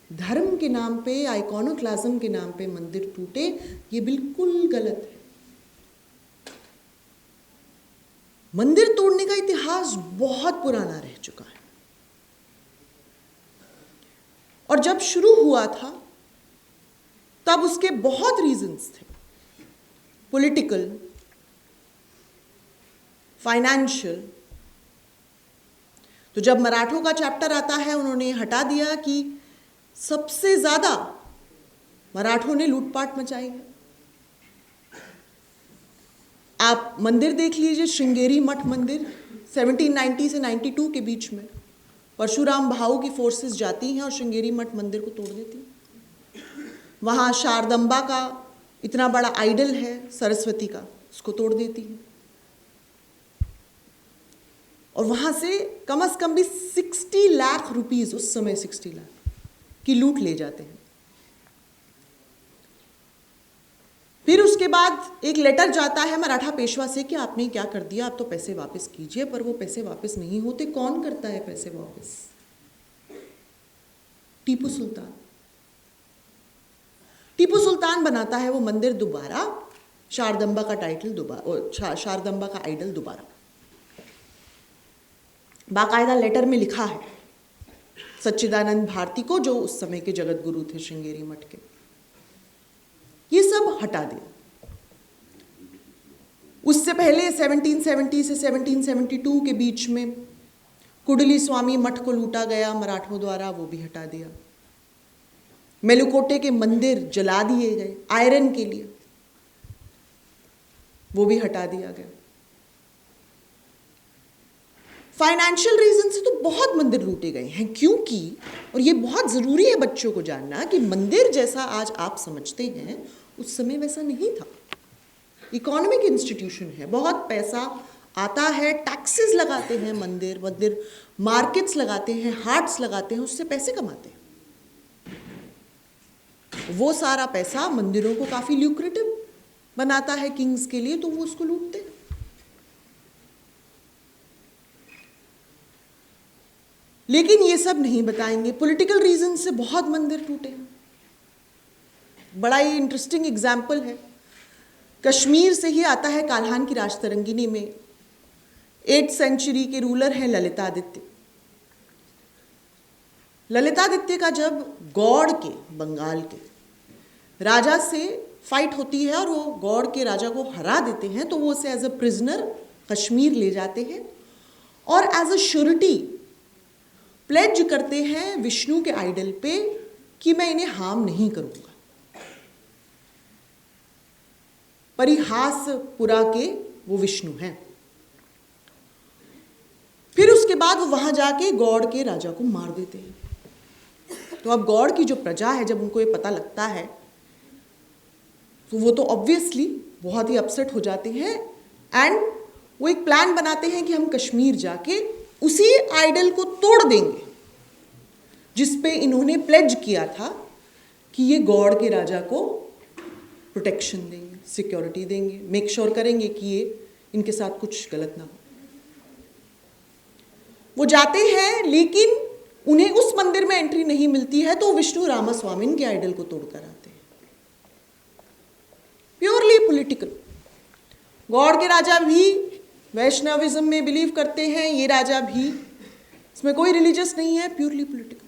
धर्म के नाम पे, आइकॉनोक्लाज्म के नाम पे मंदिर टूटे, ये बिल्कुल गलत है। मंदिर तोड़ने का इतिहास बहुत पुराना रह चुका है, और जब शुरू हुआ था तब उसके बहुत रीजंस थे, पॉलिटिकल, फाइनेंशियल। तो जब मराठों का चैप्टर आता है, उन्होंने हटा दिया कि सबसे ज्यादा मराठों ने लूटपाट मचाई है। आप मंदिर देख लीजिए, श्रृंगेरी मठ मंदिर 1790 से 92 के बीच में परशुराम भाऊ की फोर्सेस जाती हैं और श्रृंगेरी मठ मंदिर को तोड़ देती हैं। वहाँ शारदम्बा का इतना बड़ा आइडल है सरस्वती का, उसको तोड़ देती है, और वहाँ से कम से कम भी 60 लाख रुपीस, उस समय 60 लाख की लूट ले जाते हैं। फिर उसके बाद एक लेटर जाता है मराठा पेशवा से कि आपने क्या कर दिया, आप तो पैसे वापस कीजिए, पर वो पैसे वापस नहीं होते। कौन करता है पैसे वापस? टीपू सुल्तान। टीपू सुल्तान बनाता है वो मंदिर दोबारा, शारदम्बा का टाइटल दोबारा, शारदम्बा का आइडल दोबारा। बाकायदा लेटर में लिखा है सच्चिदानंद भारती को, जो उस समय के जगत गुरु थे श्रृंगेरी मठ के। ये सब हटा दिया। उससे पहले 1770 से 1772 के बीच में कुडली स्वामी मठ को लूटा गया मराठों द्वारा, वो भी हटा दिया। मेलुकोटे के मंदिर जला दिए गए आयरन के लिए, वो भी हटा दिया गया। फाइनेंशियल रीजन से तो बहुत मंदिर लूटे गए हैं, क्योंकि, और ये बहुत ज़रूरी है बच्चों को जानना, कि मंदिर जैसा आज आप समझते हैं उस समय वैसा नहीं था। इकोनॉमिक इंस्टीट्यूशन है, बहुत पैसा आता है, टैक्सेस लगाते हैं मंदिर मार्केट्स लगाते हैं, हाट्स लगाते हैं, उससे पैसे कमाते हैं। वो सारा पैसा मंदिरों को काफ़ी ल्यूक्रेटिव बनाता है किंग्स के लिए, तो वो उसको लूटते हैं। लेकिन ये सब नहीं बताएंगे। पॉलिटिकल रीजन से बहुत मंदिर टूटे हैं। बड़ा ही इंटरेस्टिंग एग्जाम्पल है, कश्मीर से ही आता है काल्हान की राजतरंगिनी में। 8th सेंचुरी के रूलर हैं ललितादित्य। ललितादित्य का जब गौड़ के, बंगाल के राजा से फाइट होती है और वो गौड़ के राजा को हरा देते हैं, तो वो उसे एज अ प्रिजनर कश्मीर ले जाते हैं और एज अ श्योरिटी प्लेज करते हैं विष्णु के आइडल पे कि मैं इन्हें हार्म नहीं करूंगा। परिहासपुरा के वो विष्णु हैं। फिर उसके बाद वो वहां जाके गौड़ के राजा को मार देते हैं। तो अब गौड़ की जो प्रजा है, जब उनको ये पता लगता है, तो वो तो ऑब्वियसली बहुत ही अपसेट हो जाते हैं, एंड वो एक प्लान बनाते हैं कि हम कश्मीर जाके उसी आइडल को तोड़ देंगे जिसपे इन्होंने प्लेज किया था कि ये गौड़ के राजा को प्रोटेक्शन देंगे, सिक्योरिटी देंगे, मेक श्योर करेंगे कि ये इनके साथ कुछ गलत ना हो। वो जाते हैं, लेकिन उन्हें उस मंदिर में एंट्री नहीं मिलती है, तो विष्णु रामास्वामी के आइडल को तोड़कर आते हैं। Purely political. गौड़ के राजा भी वैष्णविज्म में बिलीव करते हैं, ये राजा भी, इसमें कोई रिलीजियस नहीं है, प्योरली पॉलिटिकल।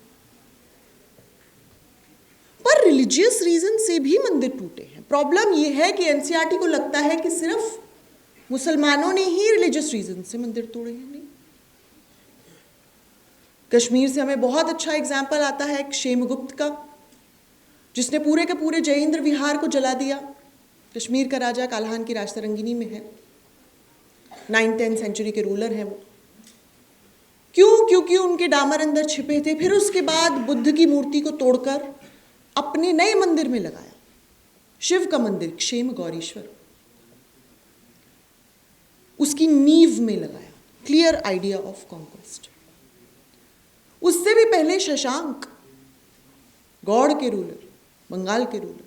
पर रिलीजियस रीजन से भी मंदिर टूटे हैं। प्रॉब्लम ये है कि एनसीईआरटी को लगता है कि सिर्फ मुसलमानों ने ही रिलीजियस रीजन से मंदिर तोड़े हैं। नहीं, कश्मीर से हमें बहुत अच्छा एग्जाम्पल आता है क्षेमगुप्त का, जिसने पूरे के पूरे जयेंद्र विहार को जला दिया। कश्मीर का राजा काल्हान की राजतरंगिनी में है, 9th-10th सेंचुरी के रूलर हैं वो। क्यों? क्योंकि उनके डामर अंदर छिपे थे। फिर उसके बाद बुद्ध की मूर्ति को तोड़कर अपने नए मंदिर में लगाया, शिव का मंदिर क्षेम गौरीश्वर, उसकी नींव में लगाया। Clear idea of conquest. उससे भी पहले शशांक, गौड़ के रूलर, बंगाल के रूलर,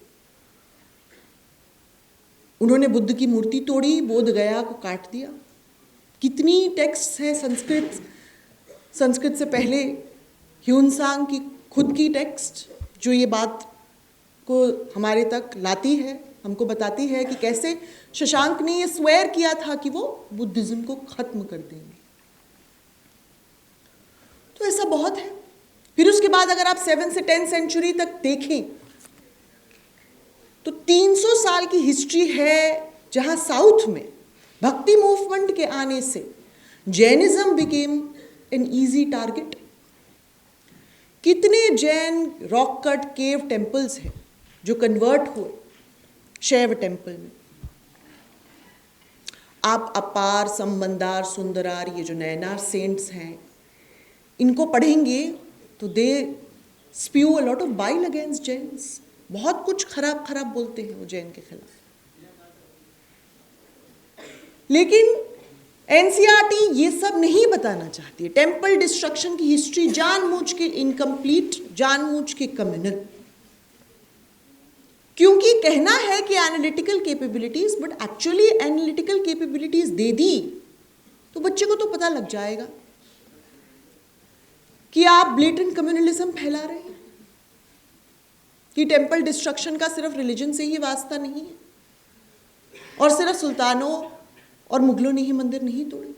उन्होंने बुद्ध की मूर्ति तोड़ी, बोध गया को काट दिया। कितनी टेक्स्ट हैं संस्कृत से पहले ह्यूनसांग की खुद की टेक्स्ट, जो ये बात को हमारे तक लाती है, हमको बताती है कि कैसे शशांक ने ये स्वेयर किया था कि वो बुद्धिज्म को खत्म कर देंगे। तो ऐसा बहुत है। फिर उसके बाद अगर आप 7 से 10 सेंचुरी तक देखें तो 300 साल की हिस्ट्री है जहां साउथ में भक्ति मूवमेंट के आने से Jainism became an easy target. कितने Jain rock cut cave temples हैं जो कन्वर्ट हुए शैव टेम्पल में। आप अपार, संबंदार, सुंदरार, ये जो नयनार सेंट्स हैं, इनको पढ़ेंगे तो they spew a lot of bile against Jains. बहुत कुछ खराब खराब बोलते हैं वो जैन के खिलाफ। लेकिन एनसीईआरटी ये सब नहीं बताना चाहती है। टेम्पल डिस्ट्रक्शन की हिस्ट्री जानबूझ के इनकम्प्लीट, जानबूझ के कम्युनल, क्योंकि कहना है कि analytical capabilities, but actually analytical capabilities दे दी तो बच्चे को तो पता लग जाएगा कि आप ब्लेटेंट कम्युनलिज्म फैला रहे हैं, कि टेम्पल डिस्ट्रक्शन का सिर्फ रिलीजन से ही वास्ता नहीं है और सिर्फ सुल्तानों और मुगलों ने ही मंदिर नहीं तोड़े।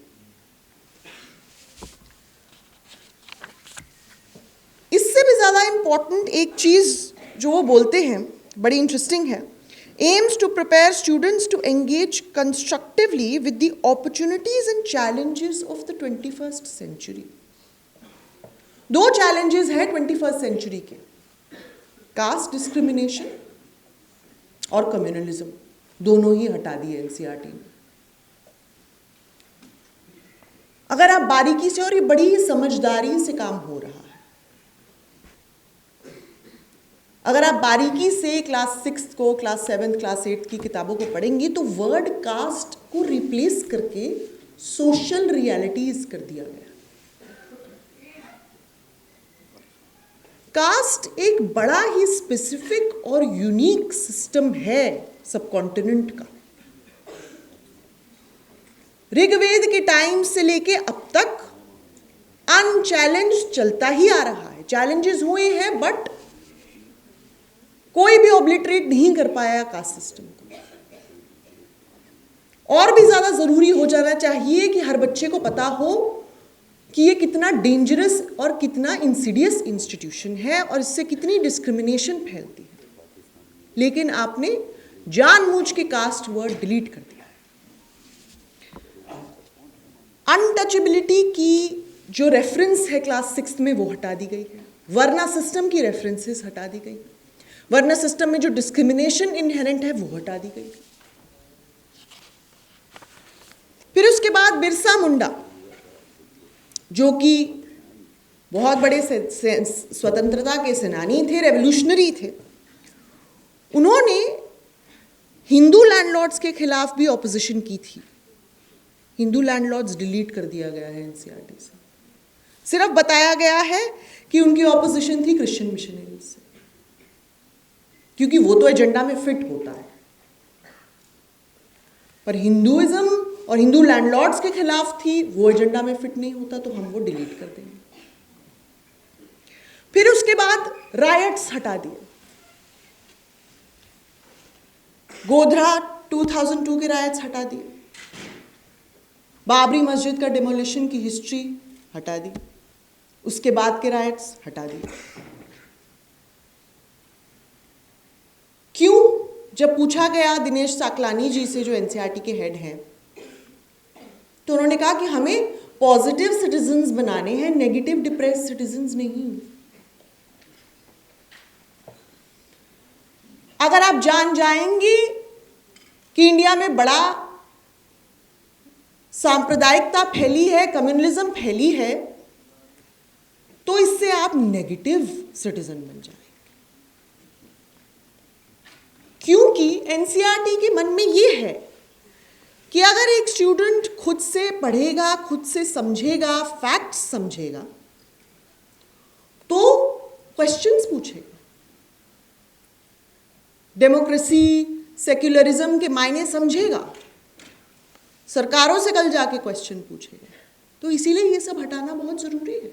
इससे भी ज्यादा इंपॉर्टेंट एक चीज जो वो बोलते हैं, बड़ी इंटरेस्टिंग है, aims to prepare students to engage constructively with the opportunities and challenges of the 21st century. 2 challenges है 21st सेंचुरी के, कास्ट डिस्क्रिमिनेशन और कम्युनलिज्म, दोनों ही हटा दिए एनसीईआरटी ने। अगर आप बारीकी से, और ये बड़ी समझदारी से काम हो रहा है, अगर आप बारीकी से क्लास 6 को, क्लास 7, क्लास 8 की किताबों को पढ़ेंगे तो वर्ड कास्ट को रिप्लेस करके सोशल रियलिटीज कर दिया गया। कास्ट एक बड़ा ही स्पेसिफिक और यूनिक सिस्टम है सबकॉन्टिनेंट का। ऋग्वेद के टाइम से लेके अब तक अनचैलेंज चलता ही आ रहा है। चैलेंजेस हुए हैं बट कोई भी ऑब्लिटरेट नहीं कर पाया कास्ट सिस्टम को। और भी ज्यादा जरूरी हो जाना चाहिए कि हर बच्चे को पता हो कि ये कितना डेंजरस और कितना इंसिडियस इंस्टीट्यूशन है और इससे कितनी डिस्क्रिमिनेशन फैलती है। लेकिन आपने जानबूझ के कास्ट वर्ड डिलीट कर दिया। अनटचेबिलिटी की जो रेफरेंस है क्लास 6 में वो हटा दी गई है। वर्ना सिस्टम की रेफरेंसेस हटा दी गई। वर्ना सिस्टम में जो डिस्क्रिमिनेशन इनहेरेंट है वो हटा दी गई। फिर उसके बाद बिरसा मुंडा, जो कि बहुत बड़े स्वतंत्रता के सेनानी थे, रेवोल्यूशनरी थे, उन्होंने हिंदू लैंडलॉर्ड्स के खिलाफ भी ऑपोजिशन की थी। हिंदू लैंडलॉर्ड्स डिलीट कर दिया गया है एनसीईआरटी से। सिर्फ बताया गया है कि उनकी ऑपोजिशन थी क्रिश्चियन मिशनरीज से, क्योंकि वो तो एजेंडा में फिट होता है। पर हिंदुइज्म और हिंदू लैंडलॉर्ड्स के खिलाफ थी, वो एजेंडा में फिट नहीं होता, तो हम वो डिलीट कर देंगे। फिर उसके बाद रायट्स हटा दिए। गोधरा 2002 के रायट्स हटा दिए। बाबरी मस्जिद का डिमोलिशन की हिस्ट्री हटा दी। उसके बाद के रायट्स हटा दिए। क्यों? जब पूछा गया दिनेश साकलानी जी से, जो एनसीईआरटी के हेड हैं, तो उन्होंने कहा कि हमें पॉजिटिव सिटीजन्स बनाने हैं, नेगेटिव डिप्रेस्ड सिटीजन्स नहीं। अगर आप जान जाएंगे कि इंडिया में बड़ा सांप्रदायिकता फैली है, कम्युनलिज्म फैली है, तो इससे आप नेगेटिव सिटीजन बन जाएंगे। क्योंकि एनसीईआरटी के मन में ये है कि अगर एक स्टूडेंट खुद से पढ़ेगा, खुद से समझेगा, फैक्ट्स समझेगा, तो क्वेश्चंस पूछेगा। डेमोक्रेसी, सेक्युलरिज्म के मायने समझेगा, सरकारों से कल जाके क्वेश्चन पूछेगा। तो इसीलिए ये सब हटाना बहुत जरूरी है।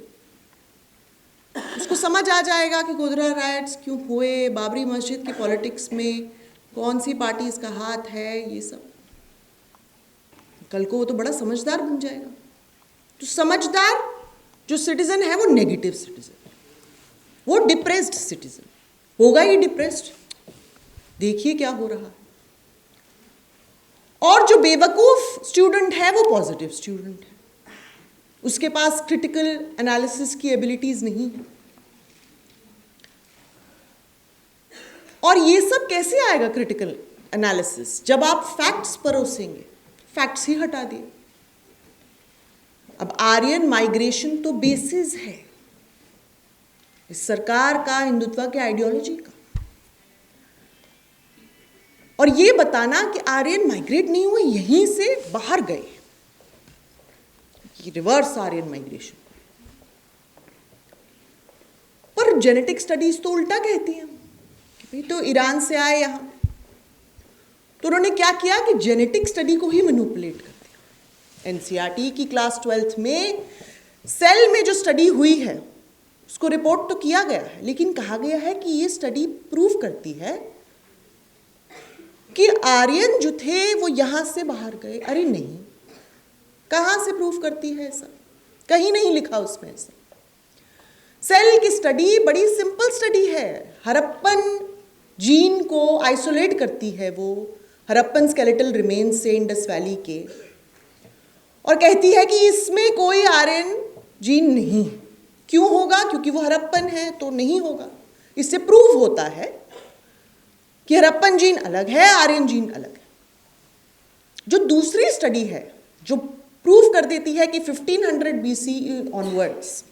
उसको समझ आ जाएगा कि गोधरा राइट्स क्यों हुए, बाबरी मस्जिद की पॉलिटिक्स में कौन सी पार्टी इसका हाथ है, ये सब। कल को वो तो बड़ा समझदार बन जाएगा। तो समझदार जो सिटीजन है वो नेगेटिव सिटीजन, वो डिप्रेस्ड सिटीजन होगा ही डिप्रेस्ड। देखिए क्या हो रहा है। और जो बेवकूफ स्टूडेंट है वो पॉजिटिव स्टूडेंट है, उसके पास क्रिटिकल एनालिसिस की एबिलिटीज नहीं है। और ये सब कैसे आएगा क्रिटिकल एनालिसिस, जब आप फैक्ट्स परोसेंगे। फैक्ट्स ही हटा दिए। अब आर्यन माइग्रेशन तो बेसिस है इस सरकार का, हिंदुत्व के आइडियोलॉजी का। और ये बताना कि आर्यन माइग्रेट नहीं हुए, यहीं से बाहर गए, ये रिवर्स आर्यन माइग्रेशन। पर जेनेटिक स्टडीज तो उल्टा कहती हैं कि भाई तो ईरान से आए यहां। तो उन्होंने क्या किया कि जेनेटिक स्टडी को ही मैनिपुलेट कर दिया। एनसीईआरटी की क्लास 12th में सेल में जो स्टडी हुई है उसको रिपोर्ट तो किया गया है, लेकिन कहा गया है कि ये स्टडी प्रूव करती है कि आर्यन जो थे वो यहां से बाहर गए। अरे नहीं, कहां से प्रूव करती है ऐसा? कहीं नहीं लिखा उसमें ऐसा। सेल की स्टडी बड़ी सिंपल स्टडी है। हरप्पन जीन को आइसोलेट करती है वो हरप्पन स्केलेटल रिमेन्स से इंडस वैली के, और कहती है कि इसमें कोई आर्यन जीन नहीं। क्यों होगा? क्योंकि वो हरप्पन है तो नहीं होगा। इससे प्रूव होता है कि हरप्पन जीन अलग है, आर्यन जीन अलग है। जो दूसरी स्टडी है जो प्रूव कर देती है कि 1500 BC ऑनवर्ड्स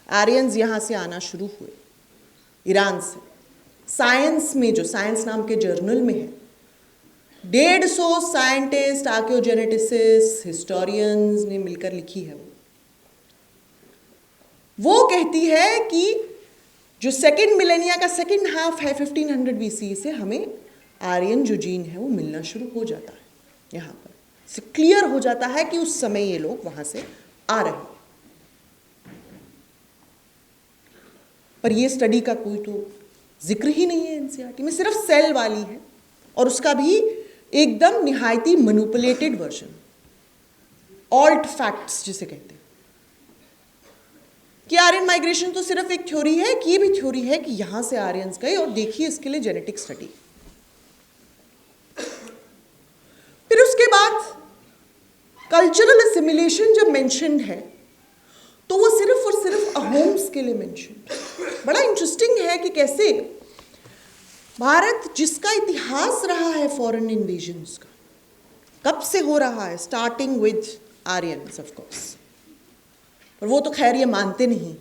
आर्यंस यहां से आना शुरू हुए ईरान से। साइंस में, जो साइंस नाम के जर्नल में है, 150 साइंटिस्ट, आर्कियोजेनेटिसिस्ट, हिस्टोरियंस ने मिलकर लिखी है। वो कहती है कि जो सेकेंड मिलेनिया का सेकेंड हाफ है 1500 BC से हमें आर्यन जो जीन है वो मिलना शुरू हो जाता है। यहाँ पर से क्लियर हो जाता है कि उस समय ये लोग वहां से आ रहे हैं। पर ये स्टडी का कोई तो जिक्र ही नहीं है एनसीईआरटी में, सिर्फ सेल वाली है, और उसका भी एकदम निहायती मैनिपुलेटेड वर्जन, ऑल्ट फैक्ट्स जिसे कहते हैं। कि आर्यन माइग्रेशन तो सिर्फ एक थ्योरी है, कि ये भी थ्योरी है कि यहां से आर्यंस गए, और देखिए इसके लिए जेनेटिक स्टडी। फिर उसके बाद कल्चरल असिमिलेशन जब मेंशन्ड है तो वो सिर्फ और सिर्फ अहोम्स के लिए मेंशन्ड। बड़ा इंटरेस्टिंग है कि कैसे भारत, जिसका इतिहास रहा है फॉरेन इन्वेजन्स का, कब से हो रहा है, starting with Aryans of course, पर वो तो खैर ये मानते नहीं,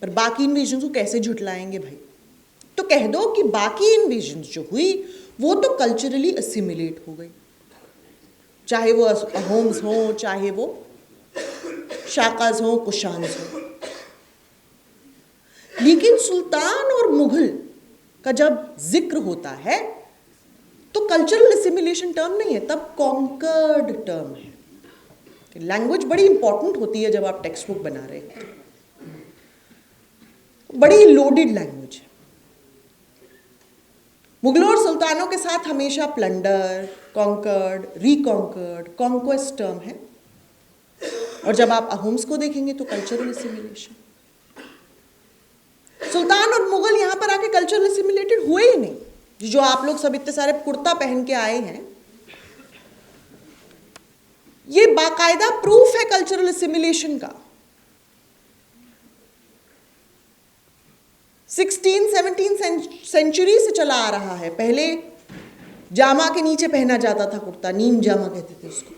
पर बाकी इन्वेजन्स को कैसे झुटलाएंगे भाई? तो कह दो कि बाकी इन्वेजन्स जो हुई वो तो कल्चरली असिमिलेट हो गई, चाहे वो अहोम्स हो, चाहे वो शाकाज हो, कुशान्स हो। लेकिन सुल्तान और मुगल का जब जिक्र होता है तो कल्चरल असिमिलेशन टर्म नहीं है, तब कॉन्कर्ड टर्म है। लैंग्वेज बड़ी इंपॉर्टेंट होती है जब आप टेक्स्ट बुक बना रहे हैं, बड़ी लोडेड लैंग्वेज है। मुगलों और सुल्तानों के साथ हमेशा प्लंडर, कॉन्कर्ड, रिकॉन्कर्ड, कॉन्क्वेस्ट टर्म है, और जब आप अहोम्स को देखेंगे तो कल्चरल असिमिलेशन। सुल्तान और मुगल यहां पर आके कल्चरल असिमिलेटेड हुए ही नहीं। जो आप लोग सब इतने सारे कुर्ता पहन के आए हैं, ये बाकायदा प्रूफ है कल्चरल असिमिलेशन का। 16-17 सेंचुरी से चला आ रहा है। पहले जामा के नीचे पहना जाता था कुर्ता, नीम जामा कहते थे उसको।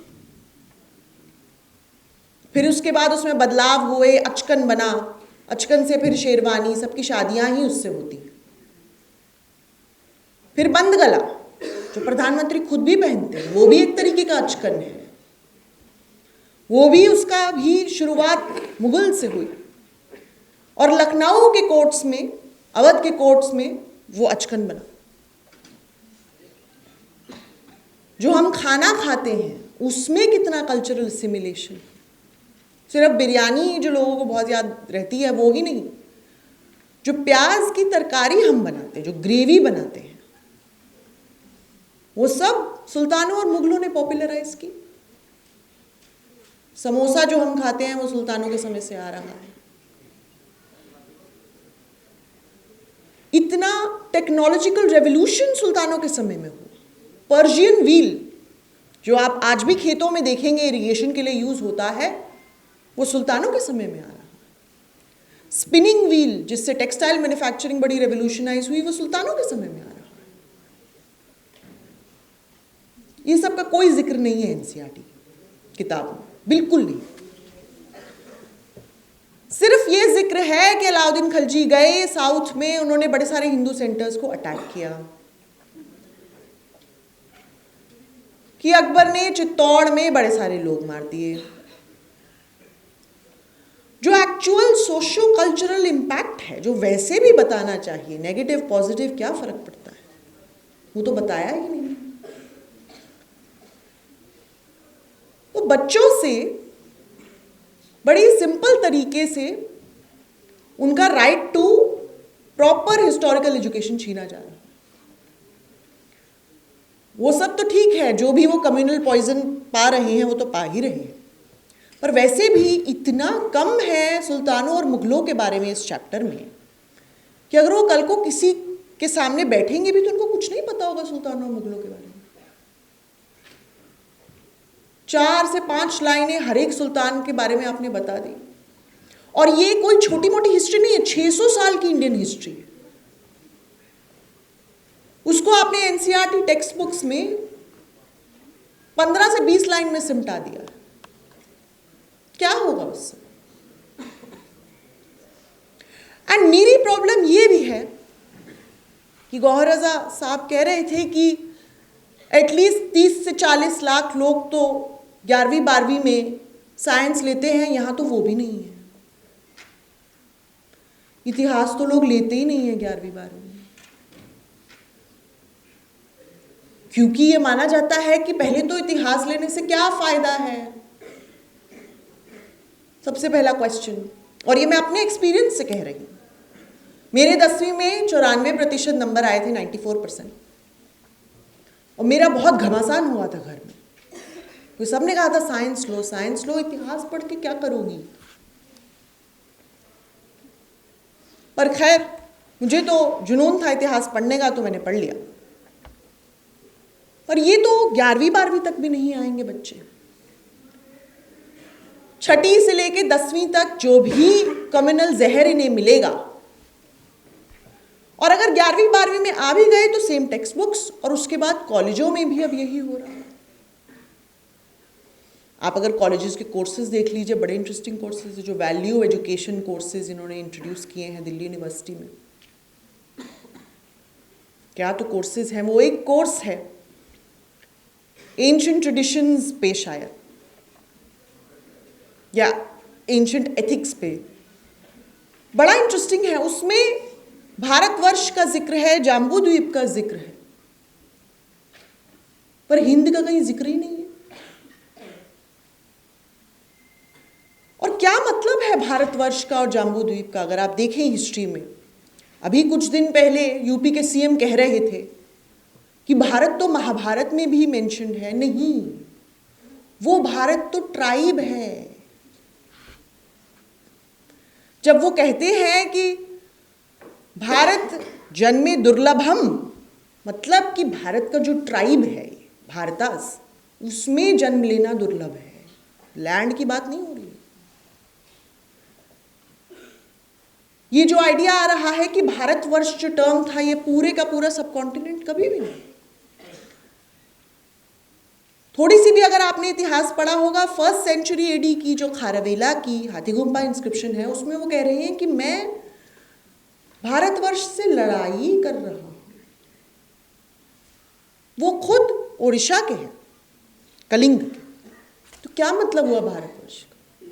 फिर उसके बाद उसमें बदलाव हुए, अचकन बना, अचकन से फिर शेरवानी, सबकी शादियां ही उससे होती। फिर बंद गला, जो प्रधानमंत्री खुद भी पहनते हैं, वो भी एक तरीके का अचकन है। वो भी, उसका भी शुरुआत मुगल से हुई, और लखनऊ के कोर्ट्स में, अवध के कोर्ट्स में वो अचकन बना। जो हम खाना खाते हैं उसमें कितना कल्चरल असिमिलेशन। सिर्फ बिरयानी जो लोगों को बहुत याद रहती है वो ही नहीं, जो प्याज की तरकारी हम बनाते हैं, जो ग्रेवी बनाते हैं, वो सब सुल्तानों और मुगलों ने पॉपुलराइज की। समोसा जो हम खाते हैं वो सुल्तानों के समय से आ रहा है। इतना टेक्नोलॉजिकल रेवोल्यूशन सुल्तानों के समय में हुआ। पर्शियन व्हील जो आप आज भी खेतों में देखेंगे इरिगेशन के लिए यूज होता है, वो सुल्तानों के समय में आ रहा है। स्पिनिंग व्हील जिससे टेक्सटाइल मैन्युफैक्चरिंग बड़ी रेवोल्यूशनाइज हुई, वो सुल्तानों के समय में आ रहा है। ये सब का कोई जिक्र नहीं है एनसीईआरटी किताब में, बिल्कुल नहीं। सिर्फ ये जिक्र है कि अलाउद्दीन खिलजी गए साउथ में, उन्होंने बड़े सारे हिंदू सेंटर्स को अटैक किया, कि अकबर ने चित्तौड़ में बड़े सारे लोग मार दिए। जो एक्चुअल सोशो कल्चरल इंपैक्ट है, जो वैसे भी बताना चाहिए, नेगेटिव पॉजिटिव क्या फर्क पड़ता है, वो तो बताया ही नहीं। तो बच्चों से बड़ी सिंपल तरीके से उनका right to proper historical education छीना जा रहा है। वो सब तो ठीक है, जो भी वो कम्युनल पॉइजन पा रहे हैं वो तो पा ही रहे हैं, पर वैसे भी इतना कम है सुल्तानों और मुगलों के बारे में इस चैप्टर में कि अगर वो कल को किसी के सामने बैठेंगे भी तो उनको कुछ नहीं पता होगा सुल्तानों और मुगलों के बारे में। 4 से 5 लाइनें हर एक सुल्तान के बारे में आपने बता दी, और ये कोई छोटी मोटी हिस्ट्री नहीं है, 600 साल की इंडियन हिस्ट्री है। उसको आपने एनसीईआरटी टेक्स्ट बुक्स में 15 से 20 लाइन में सिमटा दिया। क्या होगा उससे? एंड मेरी प्रॉब्लम ये भी है कि गौहर रजा साहब कह रहे थे कि एटलीस्ट 30 से 40 लाख लोग तो 11वीं 12वीं में साइंस लेते हैं, यहां तो वो भी नहीं है। इतिहास तो लोग लेते ही नहीं है 11वीं 12वीं में, क्योंकि ये माना जाता है कि पहले तो इतिहास लेने से क्या फायदा है, सबसे पहला क्वेश्चन। और ये मैं अपने एक्सपीरियंस से कह रही हूं। मेरे 10वीं में 94% नंबर आए थे, 94%, और मेरा बहुत घमासान हुआ था घर में। तो सबने कहा था साइंस लो, साइंस लो, इतिहास पढ़ के क्या करोगी। पर खैर मुझे तो जुनून था इतिहास पढ़ने का, तो मैंने पढ़ लिया। पर ये तो 11वीं 12वीं तक भी नहीं आएंगे बच्चे। 6ठी से लेके 10वीं तक जो भी कम्युनल जहर इन्हें मिलेगा, और अगर 11वीं 12वीं में आ भी गए तो सेम टेक्स्ट बुक्स, और उसके बाद कॉलेजों में भी अब यही हो रहा है। आप अगर कॉलेजेस के कोर्सेज देख लीजिए, बड़े इंटरेस्टिंग कोर्सेज है जो वैल्यू एजुकेशन कोर्सेज इन्होंने इंट्रोड्यूस किए हैं दिल्ली यूनिवर्सिटी में। क्या तो कोर्सेज हैं। वो एक कोर्स है एंशिएंट ट्रेडिशंस पे शायद, या एंशिएंट एथिक्स पे, बड़ा इंटरेस्टिंग है। उसमें भारतवर्ष का जिक्र है, जाम्बू द्वीप का जिक्र है, पर हिंद का कहीं जिक्र ही नहीं है। और क्या मतलब है भारतवर्ष का और जाम्बू द्वीप का? अगर आप देखें हिस्ट्री में, अभी कुछ दिन पहले यूपी के सीएम कह रहे थे कि भारत तो महाभारत में भी मेंशन्ड है। नहीं, वो भारत तो ट्राइब है। जब वो कहते हैं कि भारत जन्मे दुर्लभम, मतलब कि भारत का जो ट्राइब है भारतास, उसमें जन्म लेना दुर्लभ है। लैंड की बात नहीं हो रही। ये जो आइडिया आ रहा है कि भारतवर्ष जो टर्म था ये पूरे का पूरा सबकॉन्टिनेंट, कभी भी नहीं। थोड़ी सी भी अगर आपने इतिहास पढ़ा होगा, 1st सेंचुरी एडी की जो खारवेला की हाथीगुम्बा इंस्क्रिप्शन है, उसमें वो कह रहे हैं कि मैं भारतवर्ष से लड़ाई कर रहा हूं। वो खुद ओडिशा के हैं, कलिंग के। तो क्या मतलब हुआ भारतवर्ष का?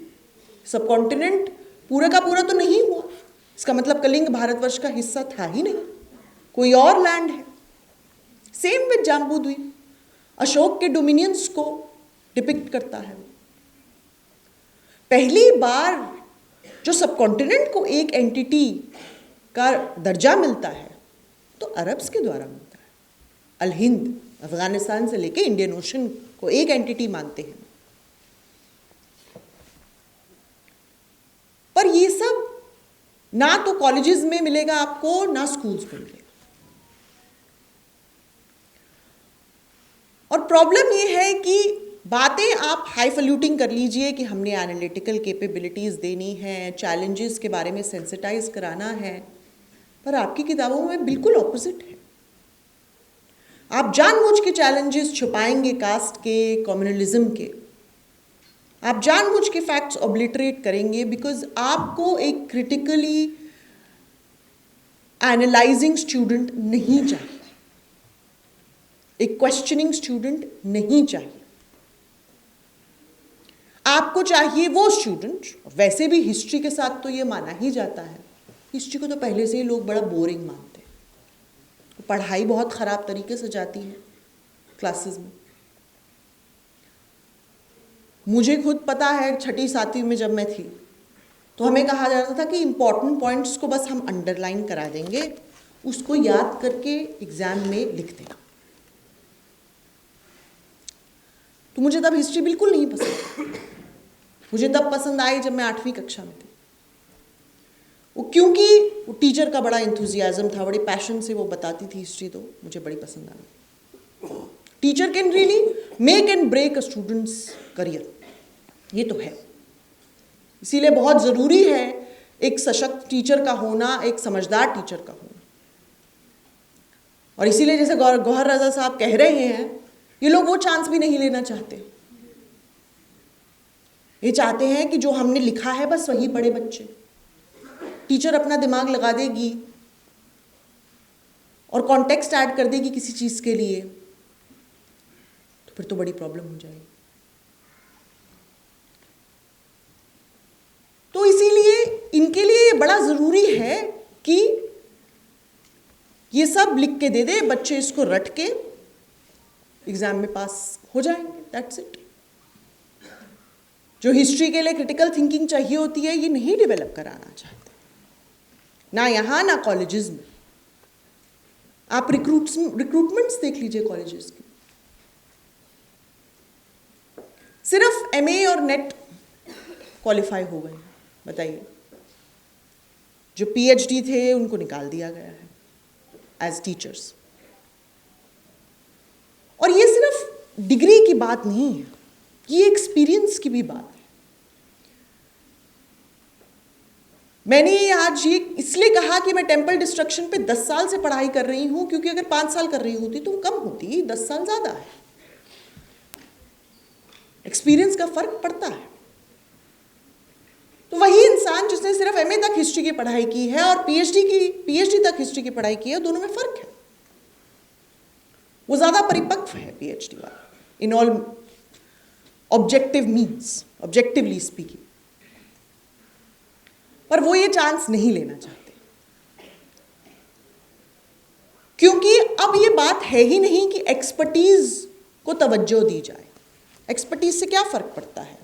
सबकॉन्टिनेंट पूरा का पूरा तो नहीं हुआ। इसका मतलब कलिंग भारतवर्ष का हिस्सा था ही नहीं, कोई और लैंड है। सेम विद जाम्बू द्वीप, अशोक के डोमिनियंस को डिपिक्ट करता है। पहली बार जो सबकॉन्टिनेंट को एक एंटिटी का दर्जा मिलता है तो अरब्स के द्वारा मिलता है। अल हिंद, अफगानिस्तान से लेके इंडियन ओशन को एक एंटिटी मानते हैं। पर ये सब ना तो कॉलेजेस में मिलेगा आपको, ना स्कूल्स में मिलेगा। और प्रॉब्लम ये है कि बातें आप हाई फैल्यूटिंग कर लीजिए कि हमने एनालिटिकल कैपेबिलिटीज़ देनी है, चैलेंजेस के बारे में सेंसिटाइज कराना है, पर आपकी किताबों में बिल्कुल ऑपोजिट है। आप जानबूझ के चैलेंजेस छुपाएंगे कास्ट के, कम्युनलिज्म के। आप जानबूझ के फैक्ट्स ऑब्लिटरेट करेंगे बिकॉज आपको एक क्रिटिकली एनालाइजिंग स्टूडेंट नहीं चाहिए, एक क्वेश्चनिंग स्टूडेंट नहीं चाहिए। आपको चाहिए वो स्टूडेंट, वैसे भी हिस्ट्री के साथ तो ये माना ही जाता है, हिस्ट्री को तो पहले से ही लोग बड़ा बोरिंग मानते हैं, पढ़ाई बहुत ख़राब तरीके से जाती है क्लासेस में। मुझे खुद पता है, छठी सातवीं में जब मैं थी तो हमें कहा जाता था कि इम्पॉर्टेंट पॉइंट्स को बस हम अंडरलाइन करा देंगे, उसको याद करके एग्जाम में लिख देंगे। तो मुझे तब हिस्ट्री बिल्कुल नहीं पसंद। मुझे तब पसंद आई जब मैं 8वीं कक्षा में थी। वो क्योंकि वो टीचर का बड़ा इंथुजियाज्म था, बड़े पैशन से वो बताती थी हिस्ट्री, तो मुझे बड़ी पसंद आई। Teacher can really make and break a student's career, ये तो है। इसीलिए बहुत ज़रूरी है एक सशक्त टीचर का होना, एक समझदार टीचर का होना। और इसीलिए जैसे गौहर रज़ा साहब कह रहे हैं, ये लोग वो चांस भी नहीं लेना चाहते। ये चाहते हैं कि जो हमने लिखा है बस वही पढ़े बच्चे। टीचर अपना दिमाग लगा देगी और कॉन्टेक्स्ट ऐड कर देगी किसी चीज़ के लिए, तो फिर तो बड़ी प्रॉब्लम हो जाएगी। तो इसीलिए इनके लिए ये बड़ा ज़रूरी है कि ये सब लिख के दे दे, बच्चे इसको रट के एग्ज़ाम में पास हो जाएंगे, दैट्स इट। जो हिस्ट्री के लिए क्रिटिकल थिंकिंग चाहिए होती है, ये नहीं डेवलप कराना चाहते, ना यहाँ ना कॉलेजेस में। आप रिक्रूटमेंट्स देख लीजिए कॉलेजेस की, सिर्फ एमए और नेट क्वालिफाई हो गए, बताइए। जो पीएचडी थे उनको निकाल दिया गया है एज टीचर्स। और ये सिर्फ डिग्री की बात नहीं है, ये एक्सपीरियंस की भी बात है। मैंने आज ये इसलिए कहा कि मैं टेम्पल डिस्ट्रक्शन पे 10 साल से पढ़ाई कर रही हूं, क्योंकि अगर 5 साल कर रही होती तो वो कम होती, 10 साल ज़्यादा है। एक्सपीरियंस का फर्क पड़ता है। तो वही इंसान जिसने सिर्फ एमए तक हिस्ट्री की पढ़ाई की है और पीएचडी तक हिस्ट्री की पढ़ाई की है, दोनों में फ़र्क है। वो ज़्यादा परिपक्व है पीएचडी वाला, in all objective means, objectively speaking. पर वो ये चांस नहीं लेना चाहते, क्योंकि अब ये बात है ही नहीं कि एक्सपर्टीज को तवज्जो दी जाए। एक्सपर्टीज से क्या फ़र्क पड़ता है?